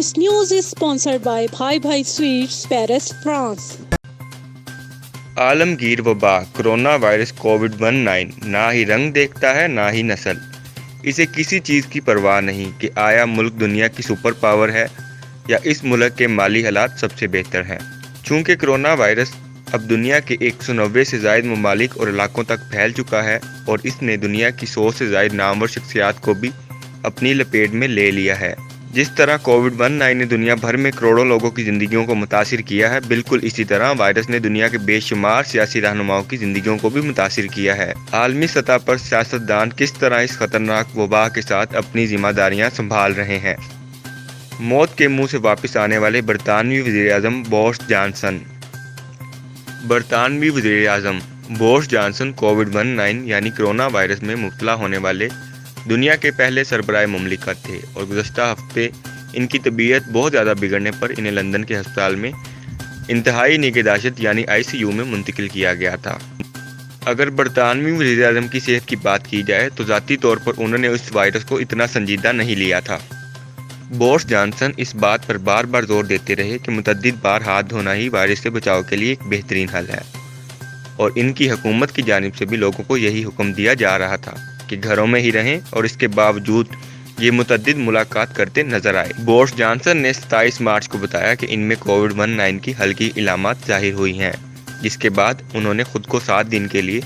This news is sponsored by Bhai Bhai Sweets, Paris, France. Alamgir वबा corona virus कोविड-19 ना ही रंग देखता है ना ही नस्ल। इसे किसी चीज़ की परवाह नहीं कि आया मुल्क दुनिया की सुपर पावर है या इस मुल्क के माली हालात सबसे बेहतर हैं। चूँकि कोरोना वायरस अब दुनिया के 190 से ज़ायद ममालिक और इलाकों तक फैल चुका है और इसने दुनिया की 100 से ज़ायद नामवर शख्सियात को भी अपनी लपेट में ले लिया है। जिस तरह कोविड-19 ने दुनिया भर में करोड़ों लोगों की ज़िंदगियों को मुतासिर किया है, बिल्कुल इसी तरह वायरस ने दुनिया के बेशुमार सियासी रहनुमाओं की ज़िंदगियों को भी मुतासिर किया है। आलमी सतह पर सियासतदान किस तरह इस खतरनाक वबा के साथ अपनी जिम्मेदारियां संभाल रहे हैं। मौत के मुंह से वापस आने वाले बरतानवी वज़ीर-ए-आज़म बोरिस जॉनसन। बरतानवी वज़ीर-ए-आज़म बोरिस जॉनसन कोविड-19 यानी कोरोना वायरस में मुब्तला होने वाले दुनिया के पहले सरबराह मुमलिकत थे और गुज़श्ता हफ्ते इनकी तबीयत बहुत ज़्यादा बिगड़ने पर इन्हें लंदन के अस्पताल में इंतहाई निगहदाश्त यानी ICU में मुंतकिल किया गया था। अगर बरतानवी वज़ीर-ए-आज़म की सेहत की बात की जाए तो ज़ाती तौर पर उन्होंने उस वायरस को इतना संजीदा नहीं लिया था। बोरिस जॉनसन इस बात पर बार बार जोर देते रहे कि मुतअद्दिद बार हाथ धोना ही वायरस से बचाव के लिए एक बेहतरीन हल है और इनकी हुकूमत की जानिब से भी लोगों को यही हुक्म दिया जा रहा था कि घरों में ही रहें और इसके बावजूद ये मुतअद्दिद मुलाकात करते नजर आए। बोरिस जॉनसन ने 27 मार्च को बताया कि इनमें कोविड-19 की हल्की इलामात जाहिर हुई हैं, जिसके बाद उन्होंने खुद को 7 दिन के लिए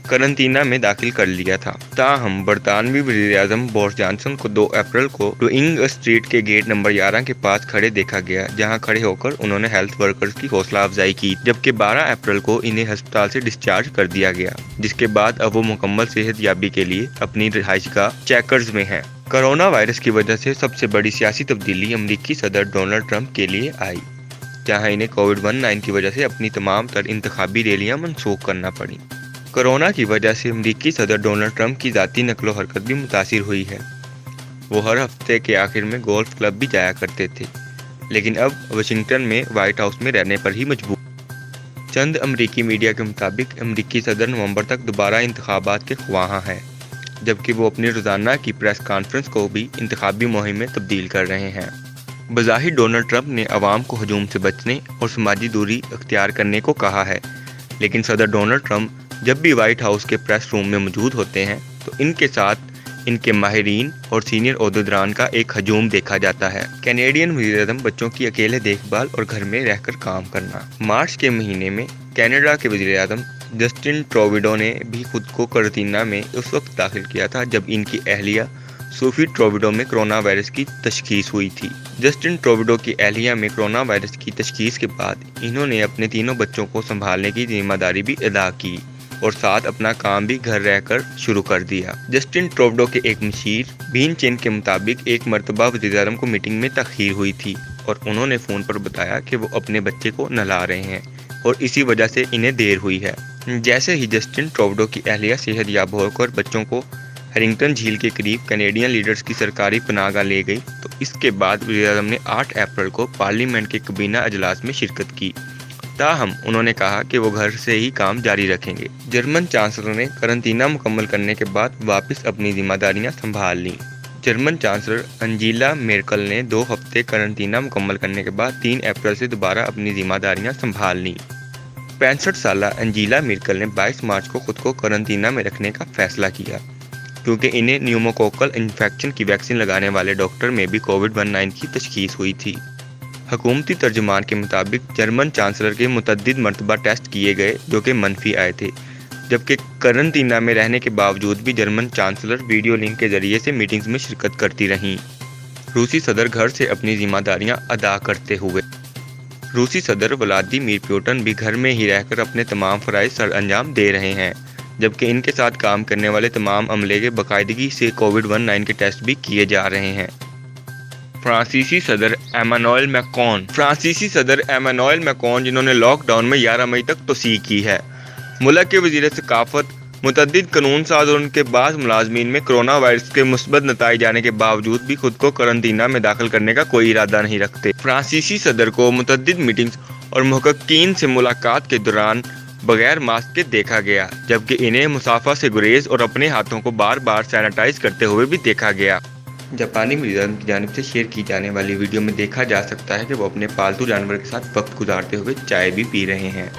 करंतना में दाखिल कर लिया था। ताहम बरतानवी वज़ीर-ए-आज़म बोरिस जॉनसन को 2 अप्रैल को डुइंग स्ट्रीट के गेट नंबर 11 के पास खड़े देखा गया, जहां खड़े होकर उन्होंने हेल्थ वर्कर्स की हौसला अफजाई की, जबकि 12 अप्रैल को इन्हें अस्पताल से डिस्चार्ज कर दिया गया, जिसके बाद अब वो मुकम्मल सेहत याबी के लिए अपनी रिहाइशगाह चैकर्स में हैं। कोरोना वायरस की वजह से सबसे बड़ी सियासी तब्दीली अमरीकी सदर डोनाल्ड ट्रंप के लिए आई, जहाँ इन्हें कोविड-19 की वजह से अपनी तमाम तर इंतखाबी रैलियां मनसूख करना पड़ी। कोरोना की वजह से अमरीकी सदर डोनाल्ड ट्रंप की ज़ाती नकलो हरकत भी मुतासिर हुई है। वो हर हफ्ते के आखिर में गोल्फ क्लब भी जाया करते थे, लेकिन अब वाशिंगटन में व्हाइट हाउस में रहने पर ही मजबूर। चंद अमरीकी मीडिया के मुताबिक अमरीकी सदर नवंबर तक दोबारा इंतखाबात के ख्वाहां हैं, जबकि वो अपनी रोज़ाना की प्रेस कॉन्फ्रेंस को भी इंतखाबी मुहिम में तब्दील कर रहे हैं। बज़ाहिर डोनाल्ड ट्रंप ने अवाम को हजूम से बचने और समाजी दूरी अख्तियार करने को कहा है, लेकिन सदर डोनाल्ड ट्रंप जब भी व्हाइट हाउस के प्रेस रूम में मौजूद होते हैं तो इनके साथ इनके माहिरीन और सीनियर ओहदेदारान का एक हजूम देखा जाता है। कैनेडियन वज़ीर-ए-आज़म बच्चों की अकेले देखभाल और घर में रहकर काम करना। मार्च के महीने में कनाडा के वज़ीर-ए-आज़म जस्टिन ट्रूडेau ने भी खुद को करंतना में उस वक्त दाखिल किया था जब इनकी अहलिया सोफी ट्रूडेau में कोरोना वायरस की तशखीस हुई थी। जस्टिन ट्रूडेau की अहलिया में कोरोना वायरस की तशखीस के बाद इन्होंने अपने तीनों बच्चों को संभालने की जिम्मेदारी भी अदा की और साथ अपना काम भी घर रहकर शुरू कर दिया। जस्टिन ट्रूडेau के एक मशीर बीन चेन के मुताबिक एक मरतबा वज़ीर-ए-आज़म को मीटिंग में तख़ीर हुई थी और उन्होंने फ़ोन पर बताया कि वो अपने बच्चे को नहला रहे हैं और इसी वजह से इन्हें देर हुई है। जैसे ही जस्टिन ट्रूडेau की अहलिया सेहत याब होकर बच्चों को हैरिंगटन झील के करीब कैनेडियन लीडर्स की सरकारी पनाहगाह ले गई तो इसके बाद वज़ीर-ए-आज़म ने 8 अप्रैल को पार्लियामेंट के कबीना अजलास में शिरकत की। ताहम उन्होंने कहा कि वो घर से ही काम जारी रखेंगे। जर्मन चांसलर ने करंतना मुकम्मल करने के बाद वापस अपनी जिम्मेदारियां संभाल लीं। जर्मन चांसलर एंजेला मेर्केल ने 2 हफ्ते करंतना मुकम्मल करने के बाद 3 अप्रैल से दोबारा अपनी जिम्मेदारियां संभाल लीं। 65 साला एंजेला मेर्केल ने 22 मार्च को खुद को करंतना में रखने का फैसला किया, क्योंकि इन्हें न्यूमोकोकल इन्फेक्शन की वैक्सीन लगाने वाले डॉक्टर में भी कोविड-19 की तशखीस हुई थी। हुकूमती तर्जुमान के मुताबिक जर्मन चांसलर के मुतअद्दिद मरतबा टेस्ट किए गए जो कि मनफी आए थे, जबकि करंतना में रहने के बावजूद भी जर्मन चांसलर वीडियो लिंक के जरिए से मीटिंग्स में शिरकत करती रहीं। रूसी सदर घर से अपनी जिम्मेदारियां अदा करते हुए। रूसी सदर व्लादिमीर पुतिन भी घर में ही रहकर अपने तमाम फ़राइज़ सर अंजाम दे रहे हैं, जबकि इनके साथ काम करने वाले तमाम अमले के बाकायदगी से कोविड-19 के टेस्ट भी किए जा रहे हैं। फ्रांसीसी सदर एमानुएल मैक्रोन जिन्होंने लॉकडाउन में 11 मई तक तोसीह की है। मुल्क के वज़ीर सकाफत मुतअद्दिद कानून साज और उनके बाद मुलाजमीन में कोरोना वायरस के मुस्बत नताइज आने के बावजूद भी खुद को करंतना में दाखिल करने का कोई इरादा नहीं रखते। फ्रांसीसी सदर को मुतअद्दिद मीटिंग्स और मुहक्किकीन से मुलाकात के दौरान बगैर मास्क के देखा गया, जबकि इन्हें मुसाफा से गुरेज और अपने हाथों को बार बार सैनिटाइज करते हुए भी देखा गया। जापानी म्यूजियम की जानिब से शेयर की जाने वाली वीडियो में देखा जा सकता है कि वो अपने पालतू जानवर के साथ वक्त गुजारते हुए चाय भी पी रहे हैं।